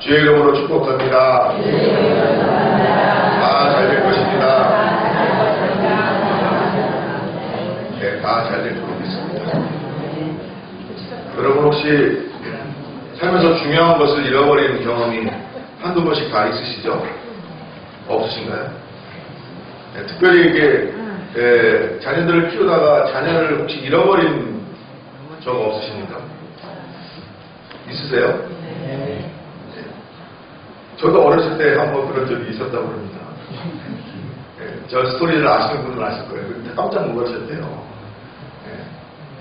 주의 이름으로 축복합니다. 다 잘 될 것입니다. 네, 다 잘 될 것 같습니다. 여러분 혹시 살면서 중요한 것을 잃어버리는 경험이 한두 번씩 다 있으시죠? 없으신가요? 네, 특별히 이게 자녀들을 키우다가 자녀를 혹시 잃어버린 적 없으십니까? 있으세요? 네. 저도 어렸을 때 한번 그런 적이 있었다고 합니다. 네, 저 스토리를 아시는 분은 아실 거예요. 근데 깜짝 놀라셨대요. 네,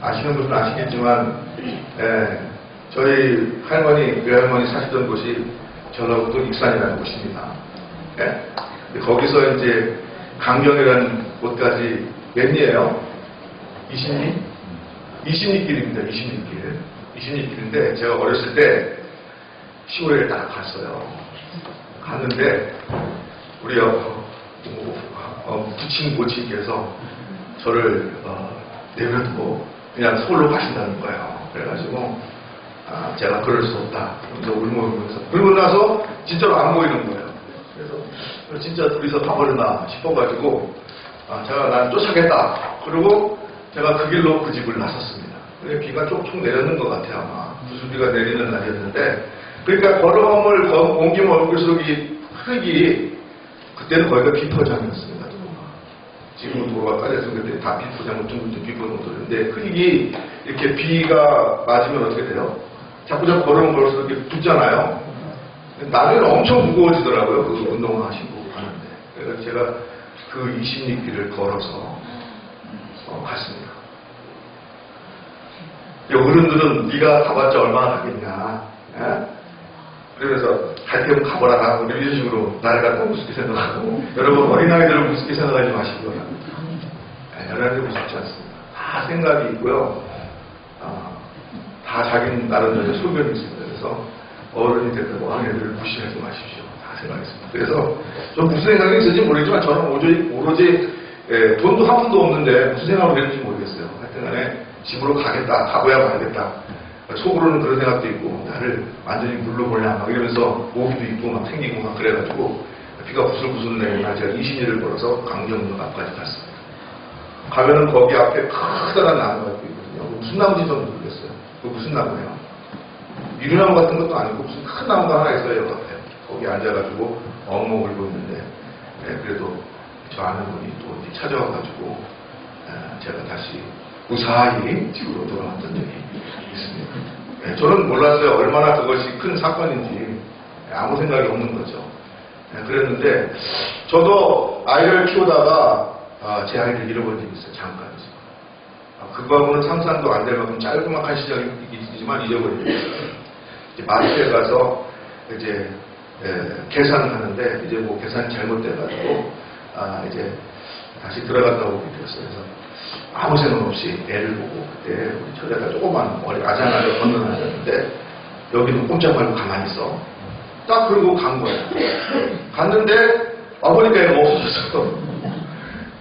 아시는 분은 아시겠지만 저희 할머니, 외할머니 사시던 곳이 전라북도 익산이라는 곳입니다. 네? 거기서 이제 강경이라는 곳까지 몇 리예요? 20리? 20리길입니다. 20리길. 20리길인데 제가 어렸을 때 시골에 딱 갔어요. 갔는데 우리 부친 모친께서 저를 내버려두고 그냥 서울로 가신다는 거예요. 그래가지고 제가 그럴 수 없다. 그래서 울면서 그러고 나서 진짜로 안 보이는 거예요. 그래서 진짜 둘이서 가버렸나 싶어가지고 제가 난 쫓아가겠다. 그리고 제가 그 길로 그 집을 나섰습니다. 비가 쪽쪽 내렸는 것 같아요. 아마 무슨 비가 내리는 날이었는데 그러니까 걸어옴을 옮기면 옮길수록 이 흙이 그때는 거기가 비포장이었습니다. 지금은 도로가 깔려서 그때 다 비포장, 둥둥 비포장 도로인데 흙이 이렇게 비가 맞으면 어떻게 돼요? 자꾸 걸으면 걸을수록 이렇게 붙잖아요. 나중에는 엄청 무거워지더라고요. 그 운동하시고 가는데. 그래서 제가 그 20리길을 걸어서 갔습니다. 어른들은 네가 가봤자 얼마나 가겠냐. 에? 그러면서 갈 때면 가보라. 이런 식으로 나를 갖다 무섭게 생각하고 여러분 어린아이들은 무섭게 생각하지 마시고요. 어린아이들 무섭지 않습니다. 다 생각이 있고요. 다 자기 나름대로 소견이 있습니다. 그래서 어른이 됐다고 아이들을 무시하지 마십시오. 다 생각이 있습니다. 그래서 좀 무슨 생각이 있을지 모르겠지만 저는 오로지 돈도 한 푼도 없는데 무슨 생각을 했는지 모르겠어요. 하여튼 간에 집으로 가겠다. 가봐야 말겠다. 속으로는 그런 생각도 있고 나를 완전히 물러보냐 막 이러면서 모기도 있고 막 생기고 막 그래가지고 비가 부슬부슬 내리나 제가 20리를 걸어서 강정역 앞까지 갔습니다. 가면은 거기 앞에 커다란 나무가 있거든요. 무슨 나무인지 저는 모르겠어요. 그 무슨 나무예요? 미루나무 같은 것도 아니고 무슨 큰 나무가 하나 있어요. 옆 앞에. 거기 앉아가지고 엉엉 울고 있는데 그래도 저 아는 분이 또 찾아와가지고 제가 다시 무사히 집으로 돌아왔던 적이 있습니다. 저는 몰랐어요. 얼마나 그것이 큰 사건인지 아무 생각이 없는 거죠. 그랬는데 저도 아이를 키우다가 제 아이를 잃어본 적이 있어요. 잠깐. 그거하고는 상상도 안 될 만큼 짤막한 시절이지만 잊어버린 적이 있어요. 이제 마트에 가서 이제 계산을 하는데 이제 뭐 계산이 잘못돼가지고 이제 다시 들어갔다 오게 되었어요. 그래서 아무 생각 없이 애를 보고 그때 우리 처제가 조그만 머리 아장아장 건너놨는데 여기는 꼼짝 말고 가만히 있어. 딱 그러고 간 거예요. 갔는데 와보니까 애가 없어졌어.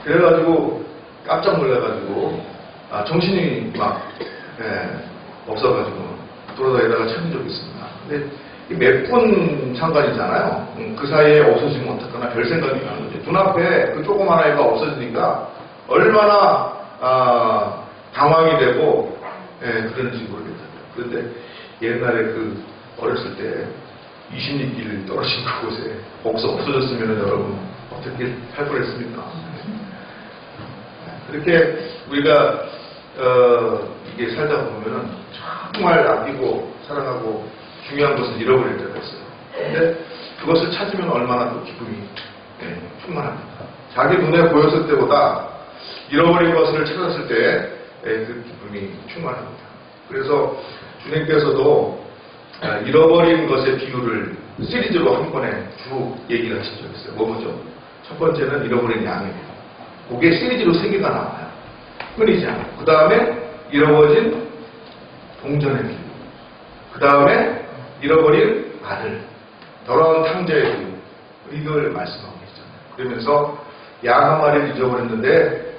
그래가지고 깜짝 놀라가지고 정신이 막 없어가지고 돌아다니다가 찾은 적이 있습니다. 근데 몇 분 상관이잖아요. 그 사이에 없어지면 어떡하나 별 생각이 나는 거죠. 눈앞에 그 조그만 아이가 없어지니까 얼마나 당황이 되고 그런지 모르겠어요. 그런데 옛날에 그 어렸을 때 20리길 떨어진 그곳에 거기서 없어졌으면 여러분 어떻게 할 뻔했습니까? 그렇게 우리가 이게 살다 보면은 정말 아끼고 사랑하고 중요한 것을 잃어버릴 때가 있어요. 근데 그것을 찾으면 얼마나 또 기쁨이 충만합니다. 자기 눈에 보였을 때보다 잃어버린 것을 찾았을 때 그 기쁨이 충만합니다. 그래서 주님께서도 잃어버린 것의 비유를 시리즈로 한 번에 쭉 얘기를 하신 적이 있어요. 뭐죠? 첫 번째는 잃어버린 양입니다. 그게 시리즈로 3개가 나와요. 끊이지 않고. 그 다음에 잃어버린 동전의 비유. 그 다음에 잃어버린 아들. 더러운 탕자의 비유. 이걸 말씀하고 계시잖아요. 그러면서 양 한 마리를 잊어버렸는데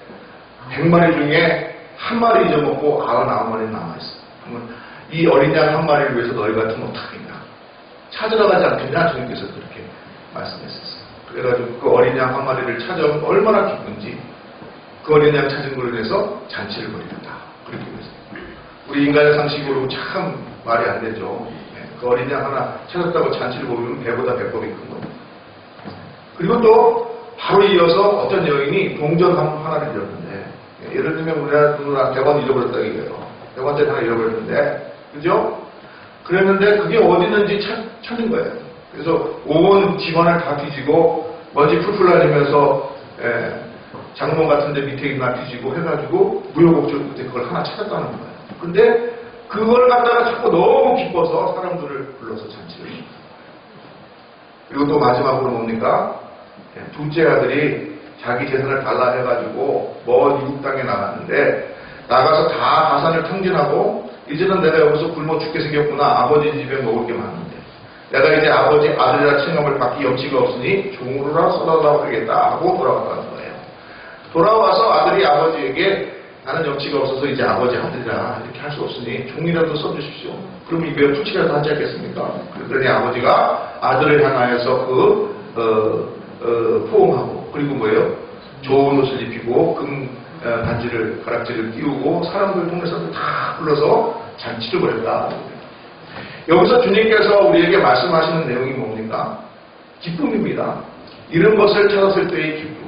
100마리 중에 한 마리 잊어먹고 99마리는 남아있어요. 그러면 이 어린 양 한 마리를 위해서 너희 같으면 어떡하겠냐. 찾으러 가지 않겠냐 주님께서 그렇게 말씀했었어요. 그래가지고 그 어린 양 한 마리를 찾아온 얼마나 기쁜지 그 어린 양 찾은 걸로 인해서 잔치를 벌이겠다 그렇게 그랬어요. 우리 인간의 상식으로 참 말이 안 되죠. 그 어린 양 하나 찾았다고 잔치를 벌이면 배보다 배꼽이 큰 겁니다. 그리고 또 바로 이어서 어떤 여인이 동전 하나를 잃었는데, 예를 들면 우리나라 100원 잃어버렸다 이거예요. 100원짜리 하나 잃어버렸는데, 그죠? 그랬는데 그게 어디 있는지 찾은 거예요. 그래서 온 집안을 다 뒤지고 먼지 풀풀 날리면서 장롱 같은데 밑에 있나 뒤지고 해가지고 무효곡절 끝에 그걸 하나 찾았다는 거예요. 근데 그걸 갖다가 자꾸 너무 기뻐서 사람들을 불러서 잔치를 했어요. 그리고 또 마지막으로 뭡니까? 둘째 아들이 자기 재산을 달라 해가지고 먼 이국 땅에 나갔는데 나가서 다 가산을 탕진하고 이제는 내가 여기서 굶어 죽게 생겼구나. 아버지 집에 먹을 게 많은데 내가 이제 아버지 아들이라 칭함을 받기 염치가 없으니 종으로라 써달라고 하겠다 하고 돌아왔다는 거예요. 돌아와서 아들이 아버지에게 나는 염치가 없어서 이제 아버지 아들이라 이렇게 할 수 없으니 종이라도 써주십시오. 그럼 입에 풀칠이라도 하지 않겠습니까? 그랬더니 아버지가 아들을 향하여서 포옹하고 그리고 뭐예요? 좋은 옷을 입히고 금 반지를 가락지를 끼우고 사람들 동네 사람들 다 불러서 잔치를 벌였다. 여기서 주님께서 우리에게 말씀하시는 내용이 뭡니까? 기쁨입니다. 이런 것을 찾았을 때의 기쁨.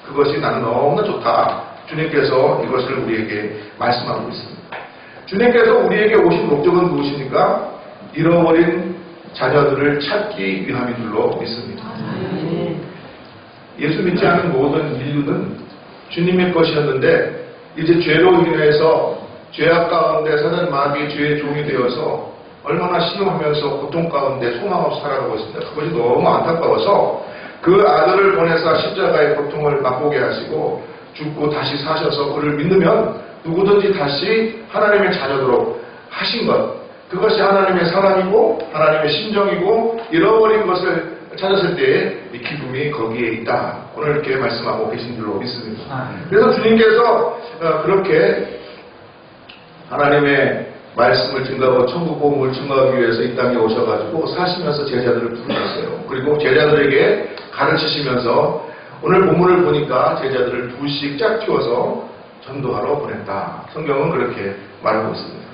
그것이 나는 너무나 좋다. 주님께서 이것을 우리에게 말씀하고 있습니다. 주님께서 우리에게 오신 목적은 무엇입니까? 잃어버린 자녀들을 찾기 위함인 줄로 믿습니다. 예수 믿지 않은 모든 인류는 주님의 것이었는데 이제 죄로 인해서 죄악 가운데 사단 마귀의 죄의 종이 되어서 얼마나 신음하면서 고통 가운데 소망 없이 살아가고 있습니다. 그것이 너무 안타까워서 그 아들을 보내서 십자가의 고통을 맛보게 하시고 죽고 다시 사셔서 그를 믿으면 누구든지 다시 하나님의 자녀로 하신 것, 그것이 하나님의 사랑이고 하나님의 심정이고 잃어버린 것을 찾았을 때의 이 기쁨이 거기에 있다. 오늘 이렇게 말씀하고 계신 줄로 믿습니다. 그래서 주님께서 그렇게 하나님의 말씀을 증거하고 천국 복음을 증거하기 위해서 이 땅에 오셔가지고 사시면서 제자들을 부르셨어요. 그리고 제자들에게 가르치시면서 오늘 본문을 보니까 제자들을 둘씩 짝지어서 전도하러 보냈다. 성경은 그렇게 말하고 있습니다.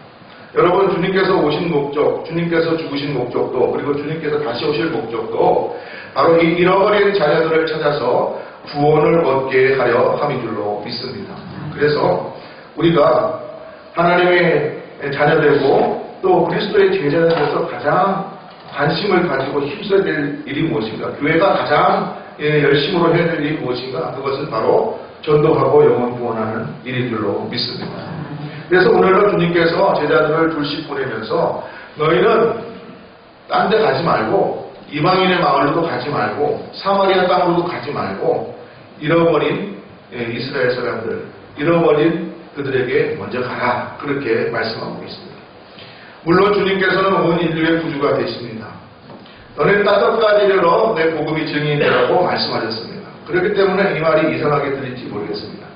여러분, 주님께서 오신 목적, 주님께서 죽으신 목적도, 그리고 주님께서 다시 오실 목적도 바로 이 잃어버린 자녀들을 찾아서 구원을 얻게 하려 함인 줄로 믿습니다. 그래서 우리가 하나님의 자녀되고 또 그리스도의 제자들에서 가장 관심을 가지고 힘써야 될 일이 무엇인가? 교회가 가장 열심으로 해야 될 일이 무엇인가? 그것은 바로 전도하고 영혼 구원하는 일인 줄로 믿습니다. 그래서 오늘은 주님께서 제자들을 둘씩 보내면서 너희는 딴 데 가지 말고 이방인의 마을로도 가지 말고 사마리아 땅으로도 가지 말고 잃어버린 이스라엘 사람들, 잃어버린 그들에게 먼저 가라. 그렇게 말씀하고 있습니다. 물론 주님께서는 온 인류의 구주가 되십니다. 너는 5가지 이르러 내 복음이 증인이라고 말씀하셨습니다. 그렇기 때문에 이 말이 이상하게 들릴지 모르겠습니다.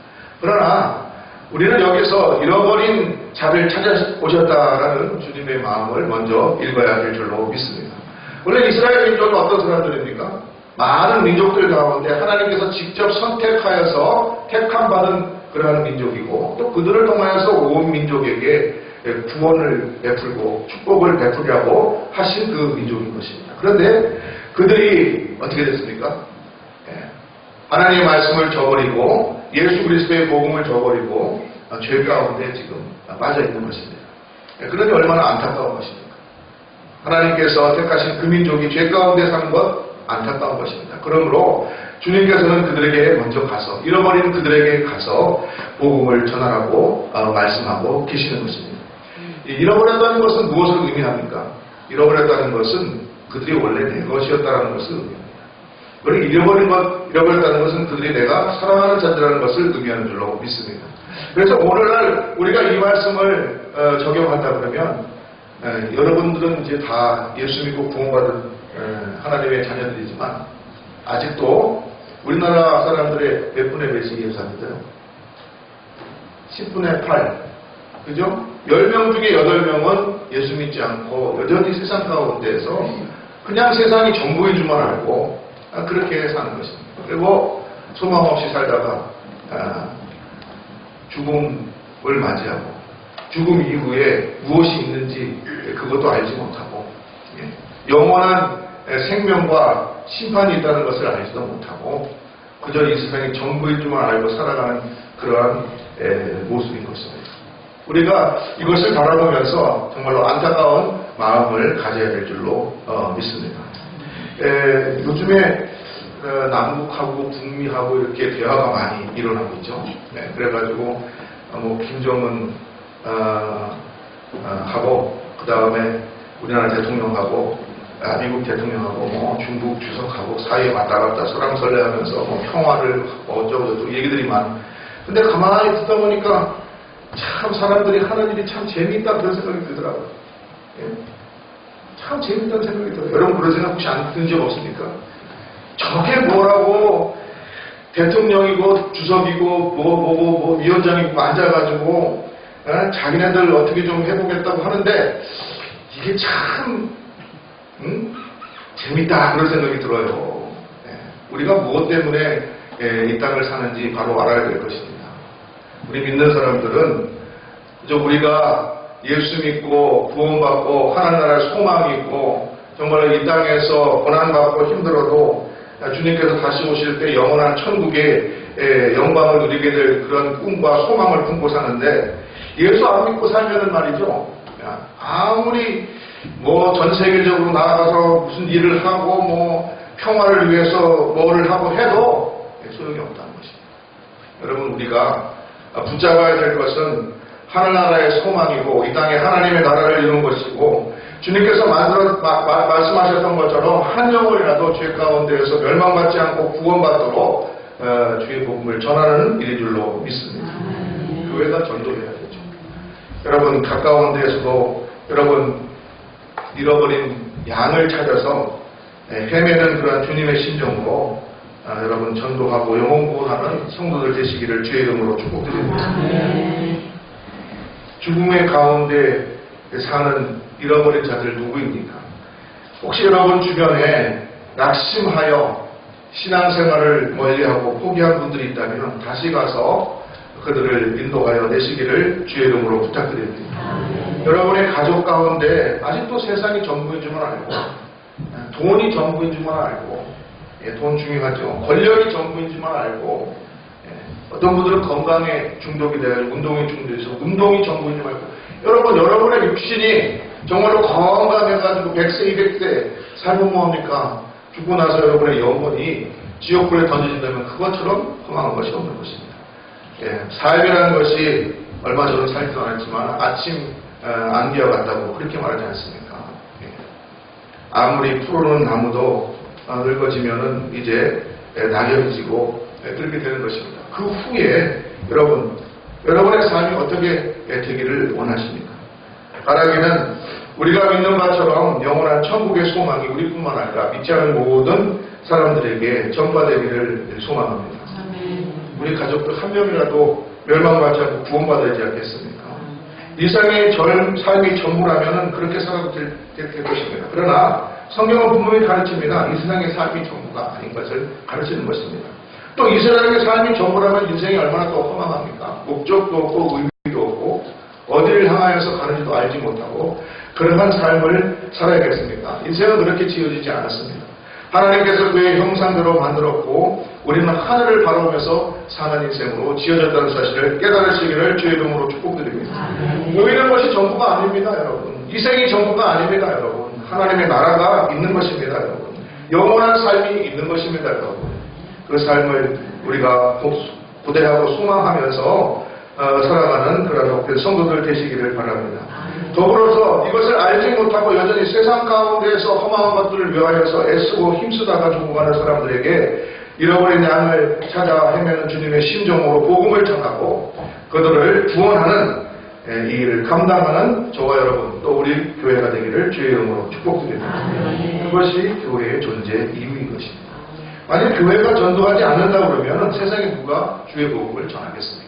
그러나 우리는 여기서 잃어버린 자를 찾아오셨다라는 주님의 마음을 먼저 읽어야 될 줄로 믿습니다. 원래 이스라엘 민족은 어떤 사람들입니까? 많은 민족들 가운데 하나님께서 직접 선택하여서 택함받은 그러한 민족이고 또 그들을 통하여서 온 민족에게 구원을 베풀고 축복을 베풀려고 하신 그 민족인 것입니다. 그런데 그들이 어떻게 됐습니까? 하나님의 말씀을 저버리고 예수 그리스도의 복음을 저버리고 죄 가운데 지금 빠져 있는 것입니다. 그러니 얼마나 안타까운 것입니까? 하나님께서 택하신 그 민족이 죄 가운데 사는 것 안타까운 것입니다. 그러므로 주님께서는 그들에게 먼저 가서 잃어버린 그들에게 가서 복음을 전하라고 말씀하고 계시는 것입니다. 잃어버렸다는 것은 무엇을 의미합니까? 잃어버렸다는 것은 그들이 원래 내 것이었다는 것을 의미합니다. 그리고 잃어버렸다는 것은 그들이 내가 사랑하는 자들이라는 것을 의미하는 줄로 믿습니다. 그래서 오늘날 우리가 이 말씀을 적용한다 그러면 여러분들은 이제 다 예수 믿고 구원받은 하나님의 자녀들이지만 아직도 우리나라 사람들의 몇 분의 몇이 예수합니다요? 10분의 8. 그죠? 10명 중에 8명은 예수 믿지 않고 여전히 세상 가운데에서 그냥 세상이 전부인 줄만 알고 그렇게 사는 것입니다. 그리고 소망 없이 살다가 죽음을 맞이하고 죽음 이후에 무엇이 있는지 그것도 알지 못하고 영원한 생명과 심판이 있다는 것을 알지도 못하고 그저 이 세상이 전부인 줄만 알고 살아가는 그러한 모습인 것입니다. 우리가 이것을 바라보면서 정말로 안타까운 마음을 가져야 될 줄로 믿습니다. 요즘에 남북하고 북미하고 이렇게 대화가 많이 일어나고 있죠. 그래가지고 김정은 하고 그 다음에 우리나라 대통령하고 미국 대통령하고 중국 주석하고 사이에 왔다 갔다 설랑설레하면서 평화를 어쩌고저쩌고 얘기들이 많아. 근데 가만히 듣다 보니까 참 사람들이 하는 일이 참 재미있다 그런 생각이 들더라고요. 참 재미있다는 생각이 들어요. 여러분 그런 생각 혹시 안 든 적 없습니까? 저게 뭐라고 대통령이고 주석이고 뭐고 위원장이고 앉아가지고 자기네들 어떻게 좀 해보겠다고 하는데 이게 참 재밌다 그런 생각이 들어요. 우리가 무엇 때문에 이 땅을 사는지 바로 알아야 될 것입니다. 우리 믿는 사람들은 그저 우리가 예수 믿고 구원받고 하나님 나라의 소망이 있고 정말 이 땅에서 고난받고 힘들어도 주님께서 다시 오실 때 영원한 천국의 영광을 누리게 될 그런 꿈과 소망을 품고 사는데 예수 안 믿고 살면은 말이죠. 아무리 전 세계적으로 나아가서 무슨 일을 하고 평화를 위해서 뭐를 하고 해도 소용이 없다는 것입니다. 여러분 우리가 붙잡아야 될 것은 하늘나라의 소망이고 이 땅에 하나님의 나라를 이루는 것이고 주님께서 말씀하셨던 것처럼 한 영혼이라도 죄 가운데에서 멸망받지 않고 구원받도록 주의 복음을 전하는 일인 줄로 믿습니다. 교회가 전도해야 되죠. 여러분 가까운 데에서도 여러분 잃어버린 양을 찾아서 헤매는 그런 주님의 심정으로 여러분 전도하고 영혼구원하는 성도들 되시기를 주의 이름으로 축복드립니다. 죽음의 가운데 사는 잃어버린 자들 누구입니까? 혹시 여러분 주변에 낙심하여 신앙생활을 멀리하고 포기한 분들이 있다면 다시 가서 그들을 인도하여 내시기를 주의 이름으로 부탁드립니다. 여러분의 가족 가운데 아직도 세상이 전부인 줄만 알고 돈이 전부인 줄만 알고 돈 중요하죠. 권력이 전부인 줄만 알고 어떤 분들은 건강에 중독이 되어 운동에 중독돼서 운동이 전부인 줄 알고 여러분의 육신이 정말로 건강해가지고 100세 200세 살면 뭐합니까? 죽고 나서 여러분의 영혼이 지옥불에 던져진다면 그것처럼 허망한 것이 없는 것입니다. 삶이라는 것이 얼마 전에 살지도 않았지만 아침 안개와 같다고 그렇게 말하지 않습니까? 아무리 푸르른 나무도 늙어지면은 이제 낙엽이 지고 그렇게 되는 것입니다. 그 후에 여러분의 삶이 어떻게 되기를 원하십니까? 바라기는 우리가 믿는 바처럼 영원한 천국의 소망이 우리뿐만 아니라 믿지 않은 모든 사람들에게 전파되기를 소망합니다. 우리 가족들 한 명이라도 멸망받지 않고 구원받아야지 않겠습니까? 이 세상의 삶이 전부라면 그렇게 살아도 될 것입니다. 그러나 성경은 분명히 가르칩니다. 이 세상의 삶이 전부가 아닌 것을 가르치는 것입니다. 또 이 세상의 삶이 전부라면 인생이 얼마나 또 허망합니까? 목적도 없고 의미도 없고 어디를 향하여서 가는지도 알지 못하고 그러한 삶을 살아야겠습니까? 인생은 그렇게 지어지지 않았습니다. 하나님께서 그의 형상대로 만들었고 우리는 하늘을 바라보면서 사는 인생으로 지어졌다는 사실을 깨달으시기를 주의 이름으로 축복드립니다. 보이는 것이 전부가 아닙니다, 여러분. 이 생이 전부가 아닙니다, 여러분. 하나님의 나라가 있는 것입니다, 여러분. 영원한 삶이 있는 것입니다, 여러분. 그 삶을 우리가 고대하고 소망하면서 살아가는 그런 복된 성도들 되시기를 바랍니다. 더불어서 이것을 알지 못하고 여전히 세상 가운데에서 허망한 것들을 위하여서 애쓰고 힘쓰다가 죽어가는 사람들에게 잃어버린 양을 찾아 헤매는 주님의 심정으로 복음을 전하고 그들을 구원하는 이 일을 감당하는 저와 여러분 또 우리 교회가 되기를 주의 이름으로 축복드립니다. 그것이 교회의 존재 이유인 것입니다. 만약 교회가 전도하지 않는다 그러면 세상에 누가 주의 복음을 전하겠습니까?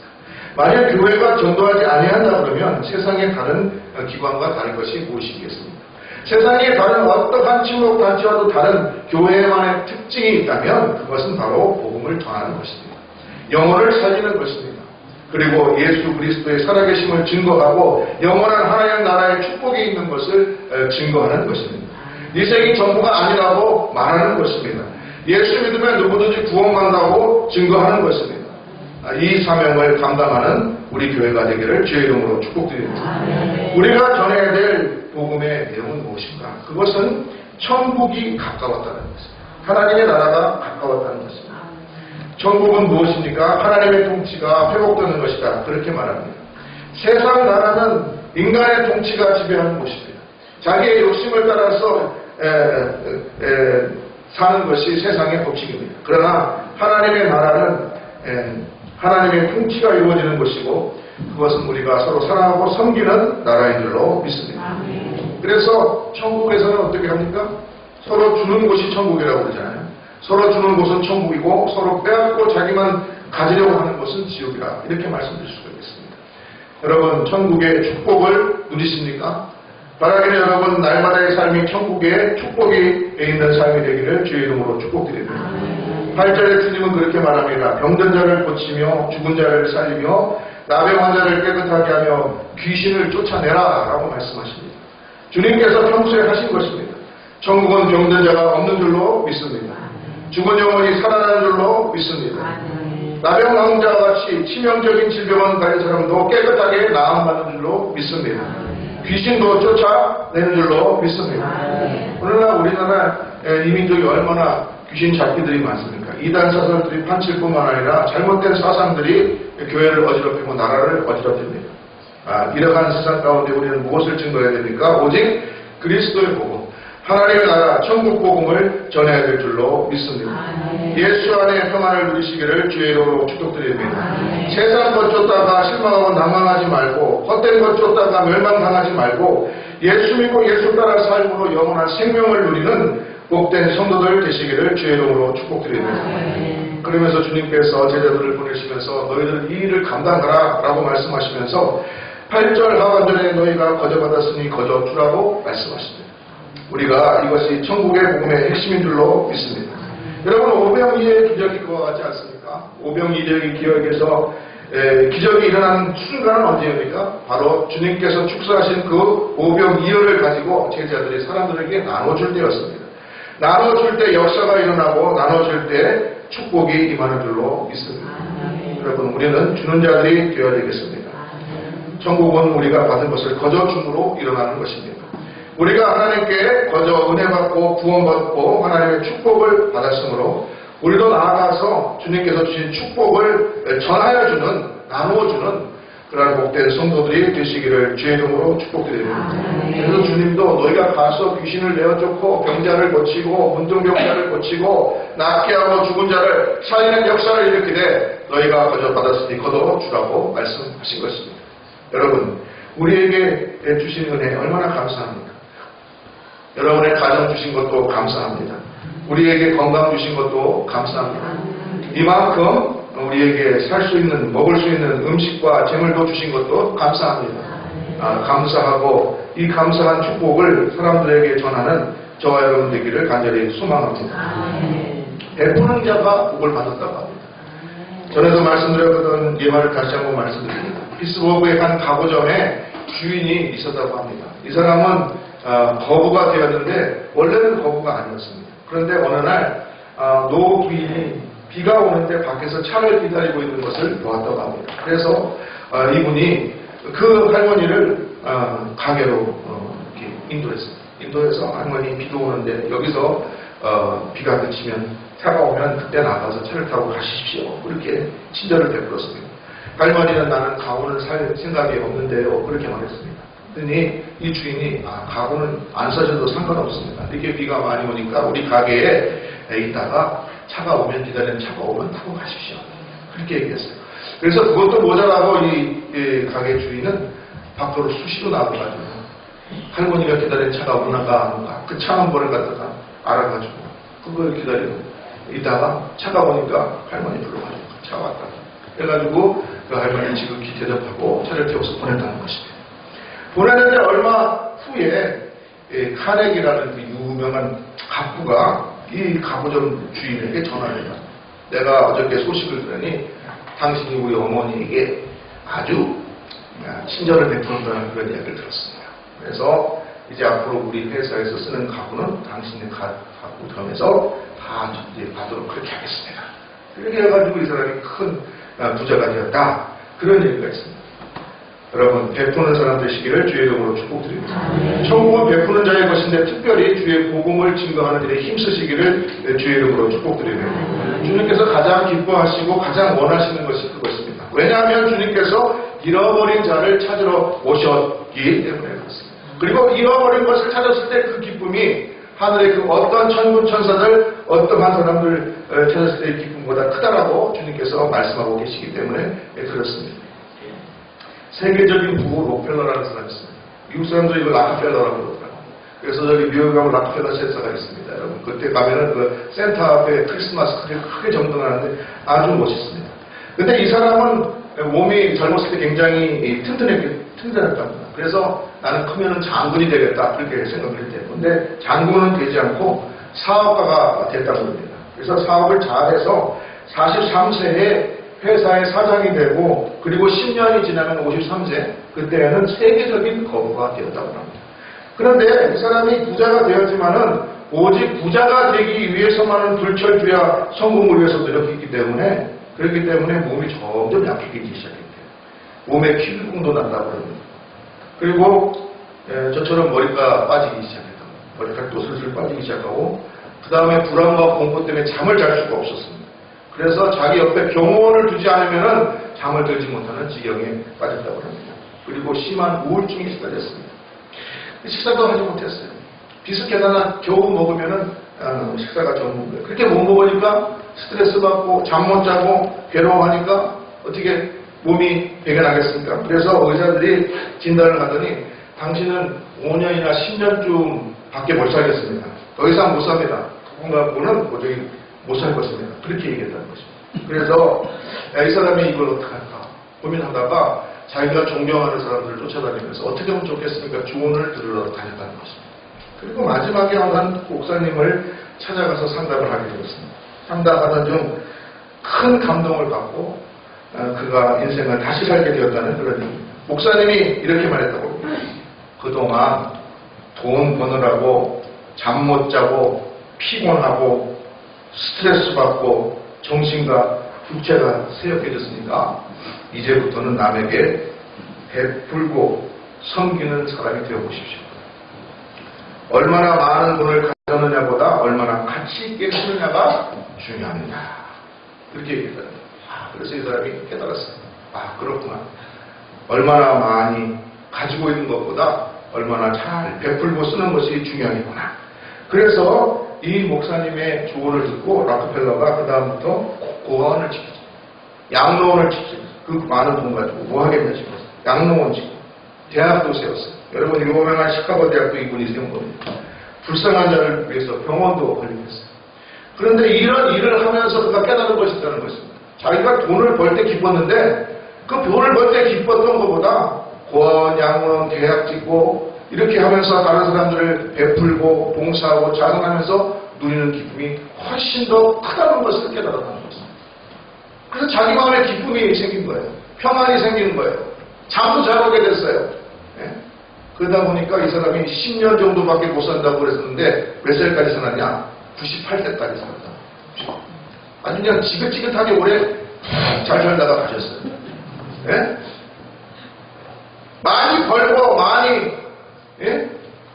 만약 교회가 전도하지 아니한다 그러면 세상의 다른 기관과 다른 것이 무엇이겠습니까? 세상의 다른 어떠한 친목단체와도 다른 교회만의 특징이 있다면 그것은 바로 복음을 전하는 것입니다. 영혼을 살리는 것입니다. 그리고 예수 그리스도의 살아계심을 증거하고 영원한 하나님 나라의 축복이 있는 것을 증거하는 것입니다. 이 세계 전부가 아니라고 말하는 것입니다. 예수 믿으면 누구든지 구원받는다고 증거하는 것입니다. 이 사명을 감당하는 우리 교회가 되기를 주의 이름으로 축복드립니다. 우리가 전해야 될 복음의 내용은 무엇인가? 그것은 천국이 가까웠다는 것입니다. 하나님의 나라가 가까웠다는 것입니다. 천국은 무엇입니까? 하나님의 통치가 회복되는 것이다. 그렇게 말합니다. 세상 나라는 인간의 통치가 지배하는 곳입니다. 자기의 욕심을 따라서 사는 것이 세상의 법칙입니다. 그러나 하나님의 나라는 하나님의 통치가 이루어지는 것이고 그것은 우리가 서로 사랑하고 섬기는 나라인 줄로 믿습니다. 그래서 천국에서는 어떻게 합니까? 서로 주는 곳이 천국이라고 그러잖아요. 서로 주는 곳은 천국이고 서로 빼앗고 자기만 가지려고 하는 것은 지옥이라 이렇게 말씀드릴 수가 있겠습니다. 여러분 천국의 축복을 누리십니까? 바라기는 여러분 날마다의 삶이 천국의 축복이 있는 삶이 되기를 주의 이름으로 축복드립니다. 8절에 주님은 그렇게 말합니다. 병든 자를 고치며 죽은 자를 살리며 나병 환자를 깨끗하게 하며 귀신을 쫓아내라 라고 말씀하십니다. 주님께서 평소에 하신 것입니다. 천국은 병든 자가 없는 줄로 믿습니다. 죽은 영혼이 살아나는 줄로 믿습니다. 나병 환자와 같이 치명적인 질병은 가진 사람도 깨끗하게 나음받는 줄로 믿습니다. 귀신도 쫓아내는 줄로 믿습니다. 오늘날 우리나라 이민족이 얼마나 귀신 잡기들이 많습니까? 이단 사설들이 판칠 뿐만 아니라 잘못된 사상들이 교회를 어지럽히고 나라를 어지럽힙니다. 이러한 세상 가운데 우리는 무엇을 증거해야 됩니까? 오직 그리스도의 복음, 하나님의 나라, 천국 복음을 전해야 될 줄로 믿습니다. 예수 안에 평안을 누리시기를 주의 이름으로 축복드립니다. 세상 것 쫓다가 실망하고 낭망하지 말고 헛된 것 쫓다가 멸망당하지 말고 예수 믿고 예수 따라 삶으로 영원한 생명을 누리는 복된 성도들 되시기를 주의 이름으로 축복드립니다. 그러면서 주님께서 제자들을 보내시면서 너희들 이 일을 감당하라 라고 말씀하시면서 8절 하반절에 너희가 거저받았으니 거저주라고 말씀하십니다. 우리가 이것이 천국의 복음의 핵심인 줄로 믿습니다. 여러분 오병이의 기적이 그와 같지 않습니까? 오병이의 기적에서 기적이 일어나는 순간은 언제입니까? 바로 주님께서 축사하신 그 오병이어를 가지고 제자들이 사람들에게 나눠줄 때였습니다. 나눠줄 때 역사가 일어나고 나눠줄 때 축복이 임하는 줄로 믿습니다. 여러분 우리는 주는 자들이 되어야 되겠습니다. 천국은 우리가 받은 것을 거저줌으로 일어나는 것입니다. 우리가 하나님께 거저 은혜 받고 구원받고 하나님의 축복을 받았으므로 우리도 나아가서 주님께서 주신 축복을 전하여주는 나누어주는 그러한 복된 성도들이 되시기를 주의 이름으로 축복드립니다. 그래서 주님도 너희가 가서 귀신을 내어쫓고 병자를 고치고 문둥병자를 고치고 낫게 하고 죽은 자를 살리는 역사를 일으키되 너희가 거저 받았으니 거둬 주라고 말씀하신 것입니다. 여러분 우리에게 주신 은혜 얼마나 감사합니까? 여러분의 가정 주신 것도 감사합니다. 우리에게 건강 주신 것도 감사합니다. 이만큼 우리에게 살 수 있는 먹을 수 있는 음식과 재물도 주신 것도 감사합니다. 감사하고 이 감사한 축복을 사람들에게 전하는 저와 여러분 되기를 간절히 소망합니다. 베푸는 자가 복을 받았다고 합니다. 전에도 말씀드렸던 이 말을 다시 한번 말씀드립니다. 피츠버그의 한 가구점에 주인이 있었다고 합니다. 이 사람은 거부가 되었는데 원래는 거부가 아니었습니다. 그런데 어느 날 노 부인이 비가 오는데 밖에서 차를 기다리고 있는 것을 보았다고 합니다. 그래서 이분이 그 할머니를 가게로 이렇게 인도했습니다. 인도해서 할머니 비가 오는데 여기서 비가 그치면 차가 오면 그때 나가서 차를 타고 가십시오. 그렇게 친절을 베풀었습니다. 할머니는 나는 가구를 살 생각이 없는데요. 그렇게 말했습니다. 그랬더니 이 주인이 가구는 안 사셔도 상관없습니다. 이렇게 비가 많이 오니까 우리 가게에 있다가 차가 오면 기다리는 차가 오면 타고 가십시오. 그렇게 얘기했어요. 그래서 그것도 모자라고 이 가게 주인은 밖으로 수시로 나가가지고 할머니가 기다리는 차가 오는가 안 오는가 그 차 넘버를 갖다가 알아가지고 그걸 기다리고 있다가 차가 오니까 할머니 불러가지고 차가 왔다. 그래가지고 그 할머니를 지극히 대접하고 차를 태워서 보냈다는 것입니다. 보냈는데 얼마 후에 카네기라는 그 유명한 갑부가 이 가부점 주인에게 전화를 해요. 내가 어저께 소식을 들으니 당신이 우리 어머니에게 아주 친절을 베푼다는 그런 이야기를 들었습니다. 그래서 이제 앞으로 우리 회사에서 쓰는 가구는 당신의 가구점에서 다 이제 받도록 그렇게 하겠습니다. 그렇게 해가지고 이 사람이 큰 부자가 되었다. 그런 얘기가 있습니다. 여러분, 베푸는 사람 되시기를 주의 이름으로 축복드립니다. 천국은 베푸는 자의 것인데 특별히 주의 복음을 증거하는 일에 힘쓰시기를 주의 이름으로 축복드립니다. 주님께서 가장 기뻐하시고 가장 원하시는 것이 그것입니다. 왜냐하면 주님께서 잃어버린 자를 찾으러 오셨기 때문에 그렇습니다. 그리고 잃어버린 것을 찾았을 때 그 기쁨이 하늘의 그 어떤 천군 천사들, 어떠한 사람들 찾았을 때의 기쁨보다 크다라고 주님께서 말씀하고 계시기 때문에 그렇습니다. 세계적인 부호 록펠러라는 사람이 있습니다. 미국 사람들이 이걸 락펠러라고 그러더라고요. 그래서 저기 미국에 가면 락펠러 센터가 있습니다. 여러분, 그때 가면은 그 센터 앞에 크리스마스 크게 점등하는데 아주 멋있습니다. 근데 이 사람은 몸이 젊었을 때 굉장히 튼튼했답니다. 그래서 나는 크면은 장군이 되겠다. 그렇게 생각을 했대요. 근데 장군은 되지 않고 사업가가 됐다고 합니다. 그래서 사업을 잘해서 43세에 회사의 사장이 되고 그리고 10년이 지나면 53세 그때는 세계적인 거부가 되었다고 합니다. 그런데 이 사람이 부자가 되었지만은 오직 부자가 되기 위해서만은 불철주야 성공을 위해서 노력했기 때문에 그렇기 때문에 몸이 점점 약해지기 시작했대요. 몸에 피부공도 난다고 합니다. 그리고 저처럼 머리가 빠지기 시작했다고. 머리카락도 슬슬 빠지기 시작하고 그 다음에 불안과 공포 때문에 잠을 잘 수가 없었습니다. 그래서 자기 옆에 병원을 두지 않으면 잠을 들지 못하는 지경에 빠졌다고 합니다. 그리고 심한 우울증이 시작됐습니다. 식사도 하지 못했어요. 비스켓 하나 겨우 먹으면 식사가 전부인 거예요. 그렇게 못 먹으니까 스트레스 받고 잠 못 자고 괴로워하니까 어떻게 몸이 배겨나겠습니까? 그래서 의사들이 진단을 하더니 당신은 5년이나 10년쯤 밖에 못 살겠습니다. 더 이상 못 삽니다. 그분은 도저히 못 살 것입니다. 그렇게 얘기했다는 것입니다. 그래서 이 사람이 이걸 어떡할까 고민하다가 자기가 존경하는 사람들을 쫓아다니면서 어떻게 하면 좋겠습니까? 조언을 들으러 다녔다는 것입니다. 그리고 마지막에 한 목사님을 찾아가서 상담을 하게 되었습니다. 상담하던 중 큰 감동을 받고 그가 인생을 다시 살게 되었다는 그런 얘기입니다. 목사님이 이렇게 말했다고 합니다. 그동안 돈 버느라고 잠 못 자고 피곤하고 스트레스 받고 정신과 육체가 쇠약해졌으니까 이제부터는 남에게 베풀고 섬기는 사람이 되어보십시오. 얼마나 많은 돈을 가졌느냐보다 얼마나 가치 있게 쓰느냐가 중요합니다. 그렇게 얘기했다. 그래서 이 사람이 깨달았어요. 그렇구나. 얼마나 많이 가지고 있는 것보다 얼마나 잘 베풀고 쓰는 것이 중요하구나. 그래서 이 목사님의 조언을 듣고 락펠러가 그 다음부터 고아원을 지키죠. 양로원을 지키죠. 그 많은 돈 가지고 뭐 하겠냐 싶어서 양로원 짓고 대학도 세웠어요. 여러분 유명한 시카고 대학도 이분이 세운 겁니다. 불쌍한 자를 위해서 병원도 건립했어요. 그런데 이런 일을 하면서 그가 깨달은 것이 있다는 것입니다. 자기가 돈을 벌 때 기뻤는데 그 돈을 벌 때 기뻤던 것보다 고아원, 양로원, 대학 짓고 이렇게 하면서 다른 사람들을 베풀고 봉사하고 자선하면서 누리는 기쁨이 훨씬 더 크다는 것을 깨달았다는 것입니다. 그래서 자기 마음에 기쁨이 생긴 거예요. 평안이 생기는 거예요. 잠도 잘 오게 됐어요. 예? 그러다 보니까 이 사람이 10년 정도밖에 못 산다고 그랬었는데 몇 살까지 살았냐? 98세까지 살았다. 아주 그냥 지긋지긋하게 오래 잘 살다가 가셨어요. 예? 많이 벌고 많이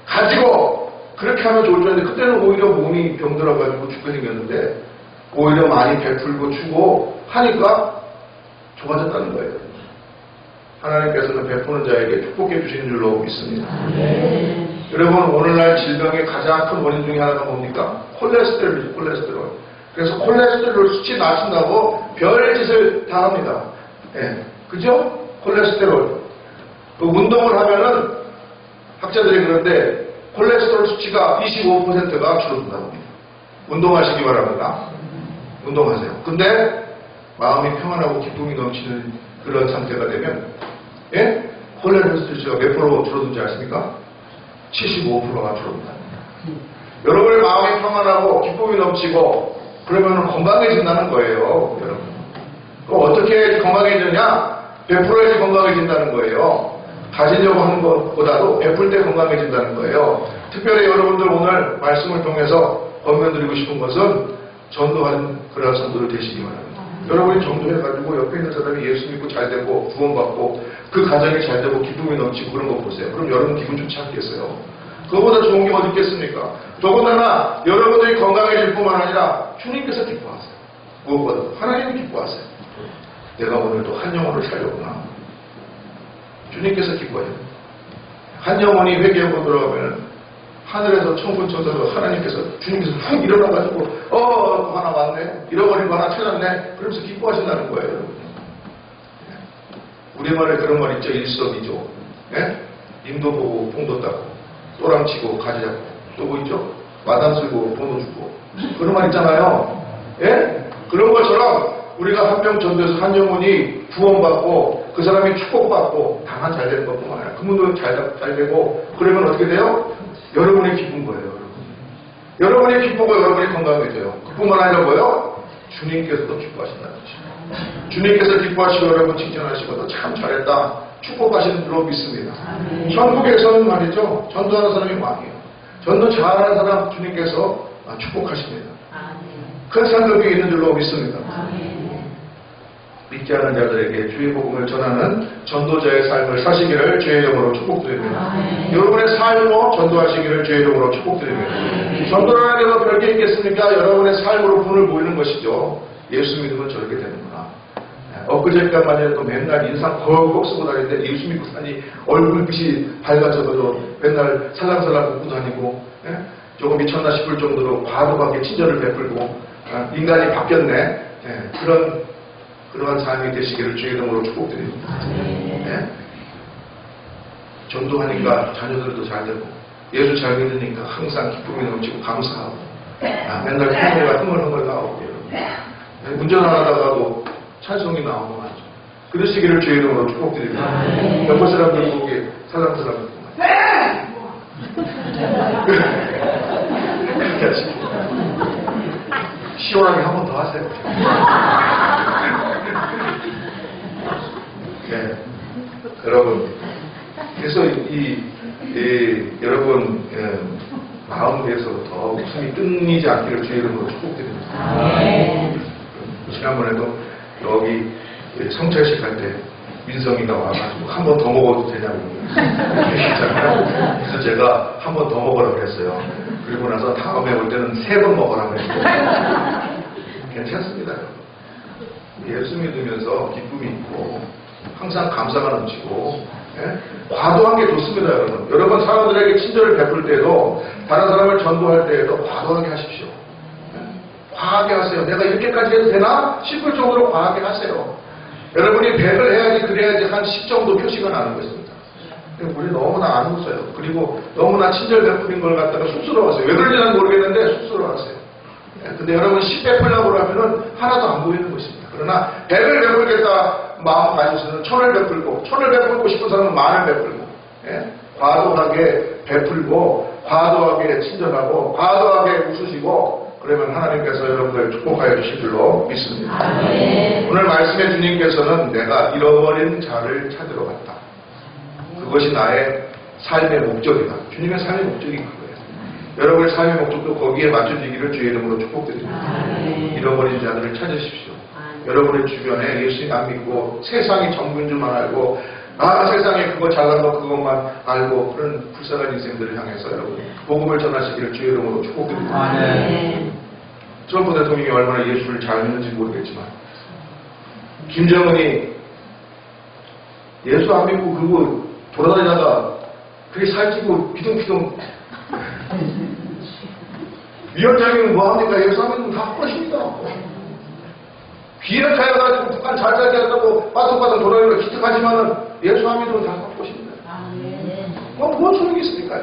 가지고 그렇게 하면 좋을 줄 알았는데 그때는 오히려 몸이 병들어가지고 죽게 생겼는데 오히려 많이 베풀고 주고 하니까 좋아졌다는 거예요. 하나님께서는 베푸는 자에게 축복해 주시는 줄로 믿습니다. 여러분 오늘날 질병의 가장 큰 원인 중에 하나가 뭡니까? 콜레스테롤이죠. 콜레스테롤. 그래서 콜레스테롤 수치 낮춘다고 별짓을 다 합니다. 그죠? 콜레스테롤. 그 운동을 하면은 학자들이 그런데 콜레스테롤 수치가 25%가 줄어든다고 합니다. 운동하시기 바랍니다. 운동하세요. 근데 마음이 평안하고 기쁨이 넘치는 그런 상태가 되면, 예? 콜레스테롤 수치가 몇 프로 줄어든지 아십니까? 75%가 줄어든다. 여러분의 마음이 평안하고 기쁨이 넘치고 그러면 건강해진다는 거예요. 여러분. 그럼 어떻게 해야지 건강해지느냐? 베풀어야지 건강해진다는 거예요. 가지려고 하는 것보다도 베풀 때 건강해진다는 거예요. 특별히 여러분들 오늘 말씀을 통해서 권면드리고 싶은 것은 전도하는 그런 성도들 되시기 바랍니다. 여러분이 전도해가지고 옆에 있는 사람이 예수 믿고 잘 되고 구원받고 그 가정이 잘 되고 기쁨이 넘치고 그런 거 보세요. 그럼 여러분 기분 좋지 않겠어요? 그거보다 좋은 게 어디 있겠습니까? 더군다나 여러분들이 건강해질 뿐만 아니라 주님께서 기뻐하세요. 무엇보다 하나님이 기뻐하세요. 내가 오늘도 한 영혼을 살렸구나. 주님께서 기뻐해요. 한 영혼이 회개하고 들어가면 하늘에서 천군천사로 하나님께서 주님께서 훅 일어나가지고 하나 왔네, 잃어버린 거 하나 찾았네, 그러면서 기뻐하신다는 거예요. 여러분. 우리말에 그런 말 있죠. 일석이조. 예? 님도 보고 뽕도 따고 또랑치고 가지 잡고 또 뭐 있죠? 마당 쓸고 번호 주고 그런 말 있잖아요. 예? 그런 것처럼 우리가 한 명 전도해서 한 영혼이 구원받고 그 사람이 축복받고 다만 잘 되는 것뿐만 아니라 그분도 잘 되고 그러면 어떻게 돼요? 여러분이 기쁜 거예요. 여러분이 기쁘고 여러분이 건강해져요. 그뿐만 아니라 뭐예요? 주님께서도 기뻐하신다는 것입니다. 주님께서 기뻐하시고 여러분 칭찬하시고도 참 잘했다 축복하시는 줄로 믿습니다. 천국에서는 말이죠. 전도하는 사람이 왕이에요. 전도 잘하는 사람 주님께서 축복하십니다. 큰 상급이 있는 줄로 믿습니다. 믿지 않은 자들에게 주의 복음을 전하는 전도자의 삶을 사시기를 주의 이름으로 축복드립니다. 여러분의 삶으로 전도하시기를 주의 이름으로 축복드립니다. 전도라는 게뭐 별게 있겠습니까? 여러분의 삶으로 분을 보이는 것이죠. 예수 믿으면 저렇게 되는구나. 엊그제까지만 해도 맨날 인상 벅벅 쓰고 다니는데 예수 믿고 사니 얼굴빛이 밝아져도 맨날 살랑살랑 웃고 다니고 조금 미쳤나 싶을 정도로 과도하게 친절을 베풀고 인간이 바뀌었네. 그러한 삶이 되시기를 주의 이름으로 축복드립니다. 전도하니까 자녀들도 잘 되고 예수 잘 믿으니까 항상 기쁨이 넘치고 감사하고 맨날 평소가 흥얼흥얼 나오고 운전 안 하다가도 찬송이 나오고 하죠. 그러시기를 주의 이름으로 축복드립니다. 옆에 사람들 보기에 살랑살랑 그렇게 하시고 시원하게 한 번 더 하세요. 네. 여러분, 그래서 여러분 마음에서 더 웃음이 끊이지 않기를 주의 이름으로 축복드립니다. 지난번에도 여기 성찰식 할 때 민성이가 와가지고 한 번 더 먹어도 되냐고 얘기했잖아요. 그래서 제가 한 번 더 먹으라고 했어요. 그리고 나서 다음에 올 때는 3번 먹으라고 했어요. 괜찮습니다. 예수 믿으면서 기쁨이 있고 항상 감사가 넘치고 과도한 게 좋습니다. 여러분 사람들에게 친절을 베풀 때도 다른 사람을 전도할 때에도 과도하게 하십시오. 과하게 하세요. 내가 이렇게까지 해도 되나 싶을 정도로 과하게 하세요. 여러분이 100을 해야지 그래야지 한 10 정도 표시가 나는 것입니다. 우리 너무나 안 웃어요. 그리고 너무나 친절 베풀인 걸 갖다가 쑥스러워하세요. 왜 그런지는 모르겠는데 쑥스러워하세요. 근데 여러분 10 베풀려고 하면은 하나도 안 보이는 것입니다. 그러나 100을 베풀겠다 마음 가지고서는 1000을 베풀고 1000을 베풀고 싶은 사람은 10,000을 베풀고 과도하게 베풀고 과도하게 친절하고 과도하게 웃으시고 그러면 하나님께서 여러분들 축복하여 주실 줄로 믿습니다. 오늘 말씀해 주님께서는 내가 잃어버린 자를 찾으러 갔다. 그것이 나의 삶의 목적이다. 주님의 삶의 목적이 그거예요. 여러분의 삶의 목적도 거기에 맞춰지기를 주의 이름으로 축복드립니다. 잃어버린 자들을 찾으십시오. 여러분의 주변에 예수님 안 믿고 세상이 전부인 줄만 알고 세상에 그거 잘난 거 그것만 알고 그런 불쌍한 인생들을 향해서 여러분 복음을 전하시기를 주의 이름으로 축복드립니다. 트럼프 대통령이 얼마나 예수를 잘 믿는지 모르겠지만 김정은이 예수 안 믿고 그거 돌아다니다가 그게 살찌고 비둥비둥 위원장님은 뭐합니까? 예수 안 믿으면 다 헛것입니다. 귀에 가여가지고 북한 잘 살게 한다고 빠둥빠둥 돌아다니고 기특하지만은 예수 안 믿으면 다 헛것입니다. 뭔 소용이 있습니까?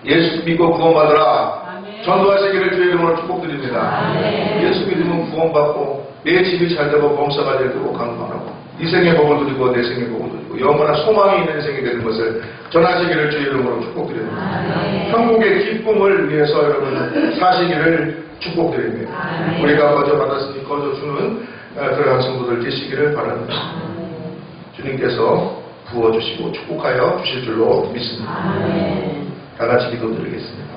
예수 믿고 구원받으라. 아멘. 전도하시기를 주의 이름으로 축복드립니다. 아멘. 예수 믿으면 구원받고 내 집이 잘 되고 범사가 되고 강건하고 이 생의 복을 누리고 내 생의 복을 누리고 영원한 소망이 있는 생이 되는 것을 전하시기를 주의 이름으로 축복드립니다. 아멘. 천국의 기쁨을 위해서 여러분 사시기를 축복드립니다. 아멘. 우리가 거저 받았으니 거저 주는 그러한 성도들 되시기를 바랍니다. 주님께서 부어주시고 축복하여 주실 줄로 믿습니다. 아멘. 다 같이 기도드리겠습니다.